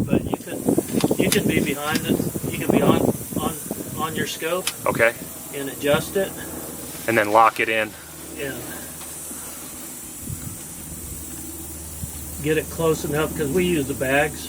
but you can be behind it. You can be on your scope. Okay. And adjust it. And then lock it in. And get it close enough, because we use the bags,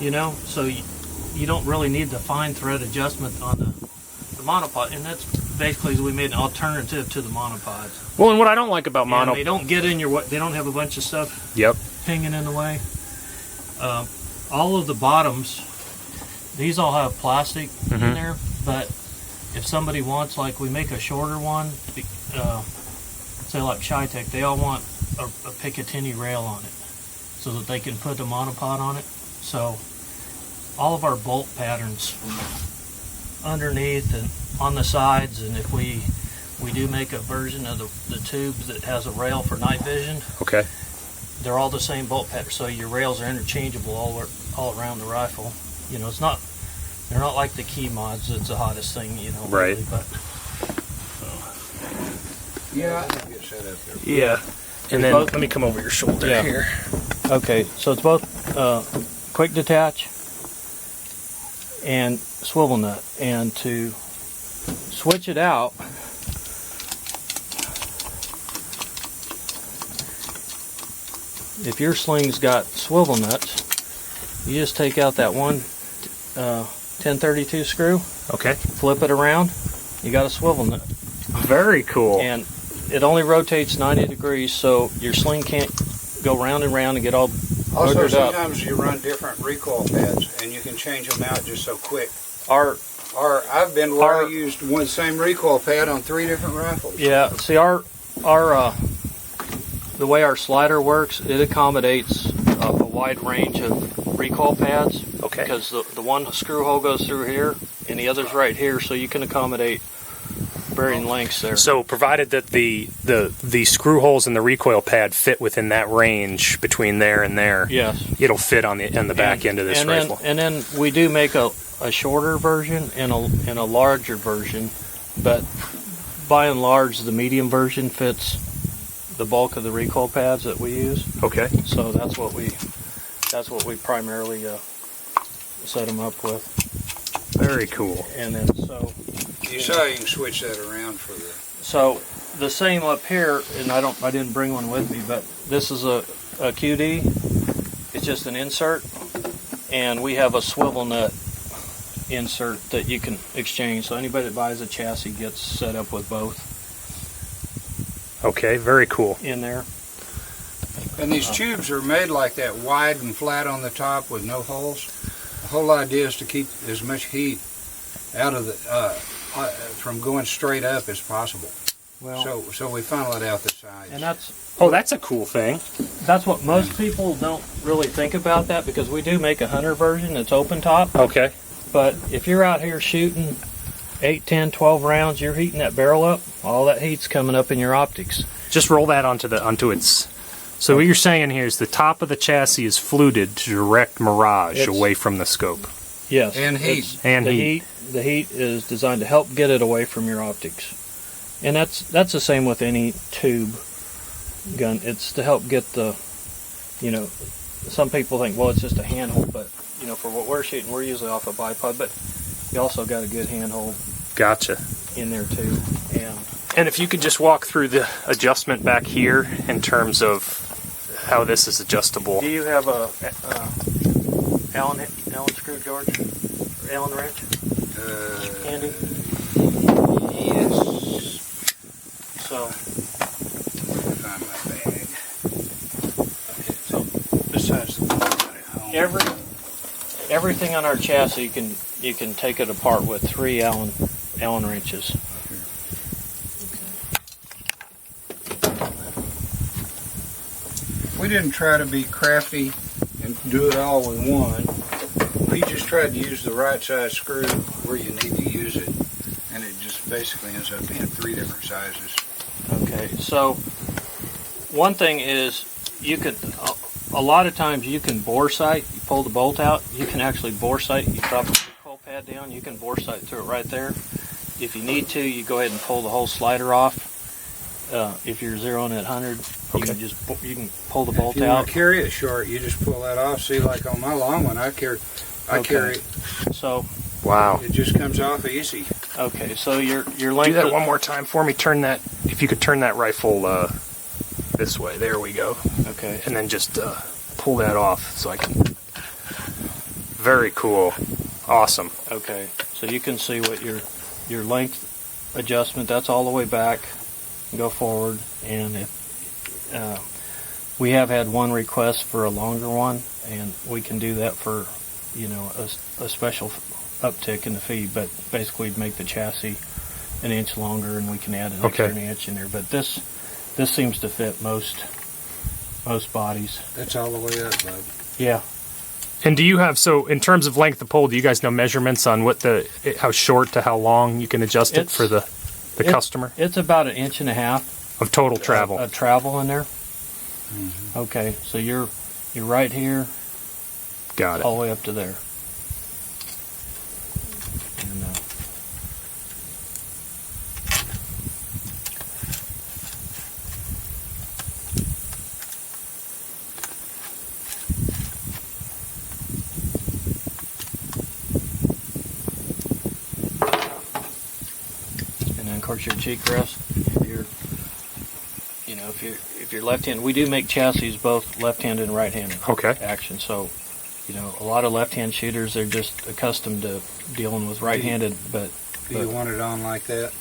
you know, so you don't really need the fine thread adjustment on the monopod, and that's basically we made an alternative to the monopods. Well, and what I don't like about mono, they don't get in your way. They don't have a bunch of stuff. Yep. Hanging in the way. All of the bottoms, these all have plastic in there, but if somebody wants, like we make a shorter one, say like Chi-Tech, they all want a Picatinny rail on it so that they can put the monopod on it. So all of our bolt patterns underneath and on the sides, and if we do make a version of the tube that has a rail for night vision, okay, they're all the same bolt pattern, so your rails are interchangeable all around the rifle. You know, they're not like the key mods. It's the hottest thing, you know. Right. Really, but yeah, I think it's set up there. Yeah. And then let me come over your shoulder here. Okay, so it's both quick detach and swivel nut, and to switch it out, if your sling's got swivel nuts, you just take out that one 1032 screw. Okay. Flip it around. You got a swivel nut. Very cool. And it only rotates 90 degrees, so your sling can't go round and round and get all also buggered up. sometimes you run different recoil pads, and you can change them out just so quick. I've been where I used one same recoil pad on 3 different rifles. Yeah. See, our the way our slider works, it accommodates a wide range of recoil pads. Okay. Because the one screw hole goes through here, and the other's right here, so you can accommodate varying lengths there. So provided that the screw holes in the recoil pad fit within that range between there and there, yes, it'll fit on the back end of this rifle. And then we do make a shorter version and a larger version, but by and large the medium version fits the bulk of the recoil pads that we use. Okay. So that's what we primarily set them up with. Very cool. And then you saw you can switch that around for the. So the same up here, and I didn't bring one with me, but this is a QD. It's just an insert, and we have a swivel nut insert that you can exchange. So anybody that buys a chassis gets set up with both. Okay, very cool. In there. And these tubes are made like that, wide and flat on the top with no holes. The whole idea is to keep as much heat out of the from going straight up as possible. Well, so we funnel it out the sides. And that's a cool thing. That's what most people don't really think about, that, because we do make a hunter version that's open top. Okay. But if you're out here shooting 8, 10, 12 rounds, you're heating that barrel up. All that heat's coming up in your optics. Just roll that onto its. So what you're saying here is the top of the chassis is fluted to direct Mirage away from the scope. Yes. And heat. The heat is designed to help get it away from your optics. And that's the same with any tube gun. It's to help get the, some people think, well, it's just a handhold, but for what we're shooting, we're usually off a bipod, but you also got a good handhold. Gotcha. In there too. And if you could just walk through the adjustment back here in terms of how this is adjustable. Do you have a Allen screw, George? Or Allen wrench? Andy? Yes. So. Find my bag. Okay, so besides the one I got at home. Everything on our chassis you can take it apart with 3 Allen wrenches. We didn't try to be crafty and do it all with one. We just tried to use the right size screw where you need to use it, and it just basically ends up being 3 different sizes. Okay, so one thing is a lot of times you can bore sight. You pull the bolt out, you can actually bore sight. You drop the recoil pad down, you can bore sight through it right there. If you need to, you go ahead and pull the whole slider off. if you're zeroing at 100, Okay. you can pull the bolt If you want out. to carry it short, you just pull that off. See, like on my long one, I carry Okay. it. So Wow. It just comes off easy. okay, so your Do length. that one more time for me. Turn that. If you could turn that rifle this way. There we go. Okay. And then just pull that off so I can. Very cool. Awesome. Okay. So you can see what your length adjustment. That's all the way back. Go forward, and if we have had one request for a longer one, and we can do that for a special uptick in the feed, but basically we'd make the chassis an inch longer, and we can add an extra inch in there. But this seems to fit most bodies. That's all the way up, bud. Yeah. And do you have, so in terms of length of pole, do you guys know measurements on how short to how long you can adjust it for the customer? It's about 1.5 inches of total travel. of travel in there. Mm-hmm. Okay, so you're right here, Got it. all the way up to there. And, then of course your cheek rest. If you're left-handed, we do make chassis both left-handed and right-handed Okay. action. So, a lot of left-hand shooters, they're just accustomed to dealing with right-handed. But Do you want it on like that?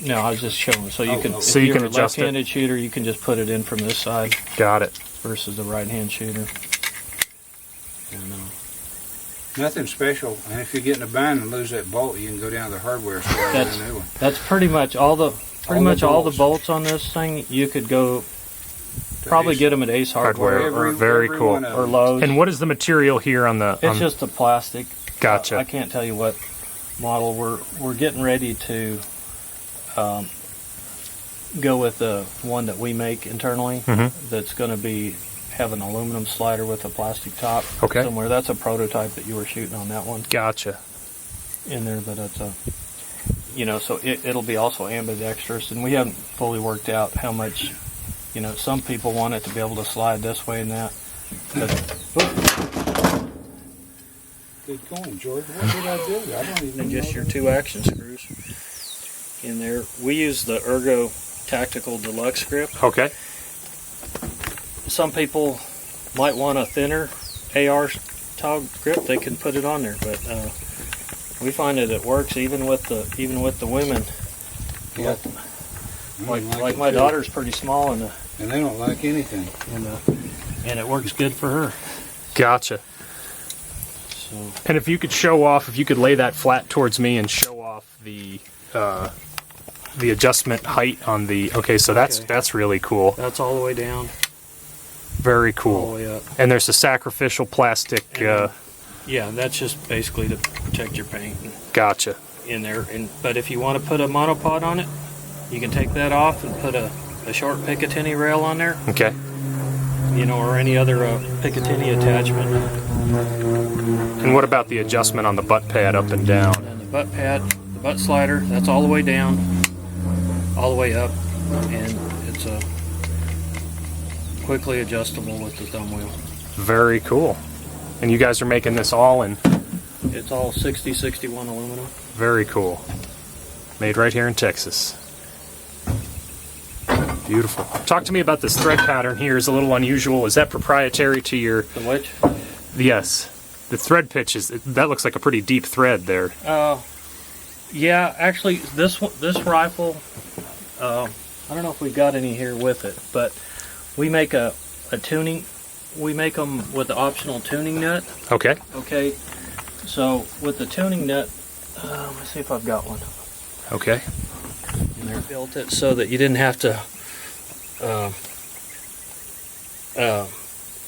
no, I was just showing. So you can, if So you you're can a adjust it. left-handed shooter, you can just put it in from this side Got it. versus the right-hand shooter. And, Nothing special. And if you get in a bind and lose that bolt, you can go down to the hardware store and get a new one. that's pretty much all the bolts on this thing. You could go probably Ace. get them at Ace Hardware, Very cool. one of or them. Lowe's. And what is the material here on the? It's just a plastic. Gotcha. I can't tell you what model. We're getting ready to go with the one that we make internally. Mhm. That's going to have an aluminum slider with a plastic top. Okay. Somewhere. That's a prototype that you were shooting on that one Gotcha. in there, but it's so it'll be also ambidextrous, and we haven't fully worked out how much. Some people want it to be able to slide this way and that. But, Good going, George. What did I do? I don't even and know. just your 2 action screws in there. We use the Ergo Tactical Deluxe grip. Okay. Some people might want a thinner AR style grip. They can put it on there, but we find that it works even with the women. Yeah. Like my daughter's pretty small, and they don't like anything. and it works good for her. Gotcha. So And if you could lay that flat towards me and show off the adjustment height on the. Okay, so that's really cool. that's all the way down, Very all the cool. way up. And there's a sacrificial plastic. Yeah, that's just basically to protect your paint Gotcha. in there. But if you want to put a monopod on it, you can take that off and put a short Picatinny rail on there, Okay. or any other Picatinny attachment. And what about the adjustment on the butt pad up and down? And the butt pad, the butt slider, that's all the way down, all the way up, and it's quickly adjustable with the thumb wheel. Very cool. And you guys are making this all in. It's all 60-61 aluminum. Very cool. Made right here in Texas. Beautiful. Talk to me about this thread pattern here. Is a little unusual. Is that proprietary to your? The which? Yes. The thread pitch that looks like a pretty deep thread there. Yeah, actually, this rifle, I don't know if we got any here with it, but we make a tuning. We make them with the optional tuning nut. Okay. Okay, so with the tuning nut, let's see if I've got one. Okay. And they built it so that you didn't have to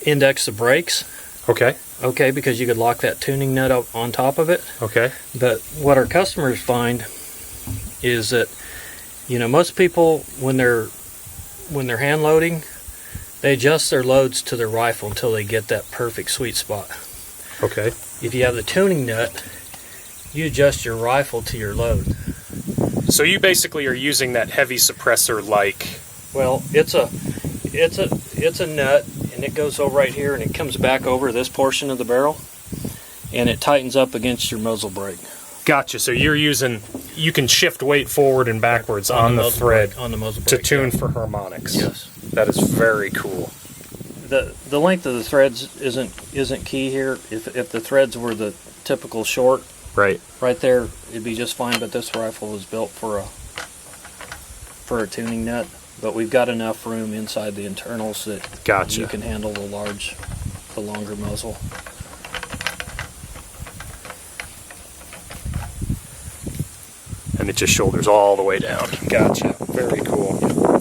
index the brakes. Okay. Okay, because you could lock that tuning nut up on top of it. Okay. But what our customers find is that, most people when they're hand loading, they adjust their loads to their rifle until they get that perfect sweet spot. Okay. If you have the tuning nut, you adjust your rifle to your load. So you basically are using that heavy suppressor like Well, it's a nut, and it goes over right here, and it comes back over this portion of the barrel, and it tightens up against your muzzle brake. Gotcha. So you can shift weight forward and backwards on the thread on the muzzle to brake, tune for harmonics. Yes. That is very cool. The length of the threads isn't key here. If the threads were the typical short, Right. right there, it'd be just fine. But this rifle was built for a tuning nut. But we've got enough room inside the internals that Gotcha. you can handle the longer muzzle. And it just shoulders all the way down. Gotcha. Very cool.